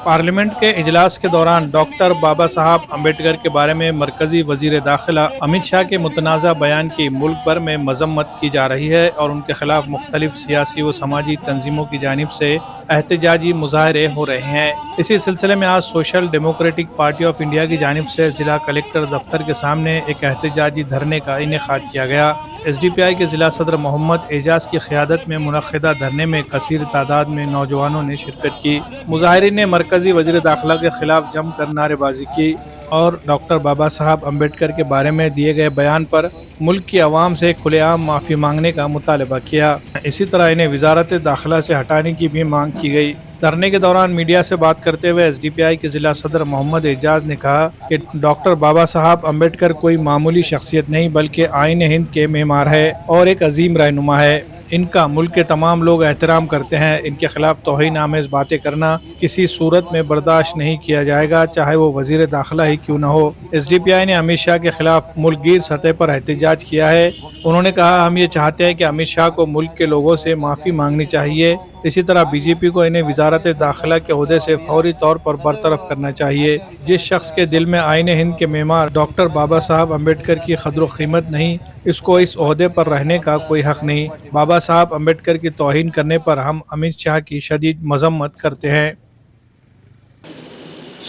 Parliament के इजलास के दौरान डॉक्टर बाबा साहब अम्बेडकर के बारे में मरकजी वजीर दाखिला अमित शाह के मुतनाज़ा बयान की मुल्क भर में मजम्मत की जा रही है और उनके खिलाफ मुख्तलिफ सियासी व समाजी तंजीमों की जानिब से एहतजाजी मुजाहरे हो रहे हैं। इसी सिलसिले में आज social democratic party of India की जानिब से जिला कलेक्टर दफ्तर के सामने एक एहतजाजी धरने का इनेकाद किया गया। SDPI के जिला सदर मोहम्मद एजाज की क़यादत में मुनक़िदा धरने में कसीर तादाद में नौजवानों ने शिरकत की। मुजाहिरीन ने मरकजी वज़ीर दाखिला के खिलाफ जमकर नारेबाजी की और डॉक्टर बाबा साहब अम्बेडकर के बारे में दिए गए बयान पर मुल्क की आवाम से खुलेआम माफ़ी मांगने का मुतालबा किया। इसी तरह इन्हें वजारत दाखिला से हटाने की भी मांग की गई। धरने के दौरान मीडिया से बात करते हुए SDPI के जिला सदर मोहम्मद एजाज ने कहा कि डॉक्टर बाबा साहब अम्बेडकर कोई मामूली शख्सियत नहीं बल्कि आईन हिंद के मेमार है और एक अजीम रहनुमा है। इनका मुल्क के तमाम लोग एहतराम करते हैं। इनके खिलाफ तौहीन आमेज़ बातें करना किसी सूरत में बर्दाश्त नहीं किया जाएगा, चाहे वो वजीर दाखिला ही क्यों न हो। SDPI ने अमित शाह के खिलाफ मुल्कगीर सतह पर एहतजाज किया है। उन्होंने कहा, हम ये चाहते हैं कि अमित शाह को मुल्क के लोगों से माफ़ी मांगनी चाहिए। इसी तरह BJP को इन्हें वजारत दाखिला के ओहदे से फौरी तौर पर बरतरफ करना चाहिए। जिस शख्स के दिल में आईन हिंद के मेमार डॉक्टर बाबा साहब अम्बेडकर की कदर कीमत नहीं, इसको इस ओहदे पर रहने का कोई हक नहीं। बाबा साहब अम्बेडकर की तौहीन करने पर हम अमित शाह की शदीद मजम्मत करते हैं।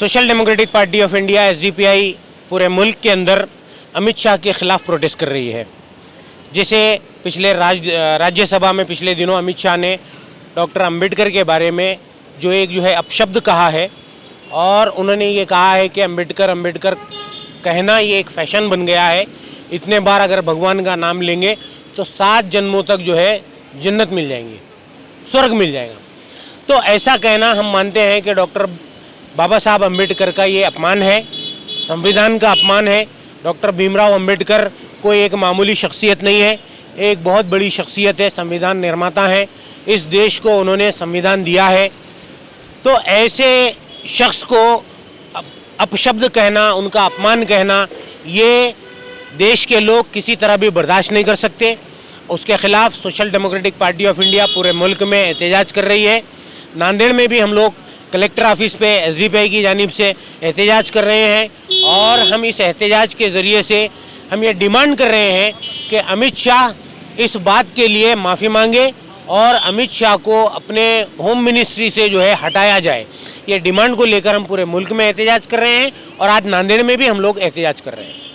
Social democratic party of India SDPI पूरे मुल्क के अंदर अमित शाह के खिलाफ प्रोटेस्ट कर रही है। जैसे पिछले राज्यसभा में पिछले दिनों अमित शाह ने डॉक्टर अम्बेडकर के बारे में जो है अपशब्द कहा है और उन्होंने ये कहा है कि अम्बेडकर कहना ये एक फैशन बन गया है। इतने बार अगर भगवान का नाम लेंगे तो 7 जन्मों तक जन्नत मिल जाएंगी, स्वर्ग मिल जाएगा। तो ऐसा कहना हम मानते हैं कि डॉक्टर बाबा साहब अम्बेडकर का ये अपमान है, संविधान का अपमान है। डॉक्टर भीमराव अम्बेडकर कोई एक मामूली शख्सियत नहीं है, एक बहुत बड़ी शख्सियत है, संविधान निर्माता है। इस देश को उन्होंने संविधान दिया है। तो ऐसे शख्स को अपशब्द कहना, उनका अपमान कहना, ये देश के लोग किसी तरह भी बर्दाश्त नहीं कर सकते। उसके खिलाफ social democratic party of India पूरे मुल्क में एहतजाज कर रही है। नांदेड़ में भी हम लोग कलेक्टर ऑफिस पे SDPI की जानिब से एहतजाज कर रहे हैं और हम इस एहतजाज के ज़रिए से हम ये डिमांड कर रहे हैं कि अमित शाह इस बात के लिए माफ़ी मांगे और अमित शाह को अपने होम मिनिस्ट्री से हटाया जाए। ये डिमांड को लेकर हम पूरे मुल्क में एहतजाज कर रहे हैं और आज नांदेड़ में भी हम लोग एहतजाज कर रहे हैं।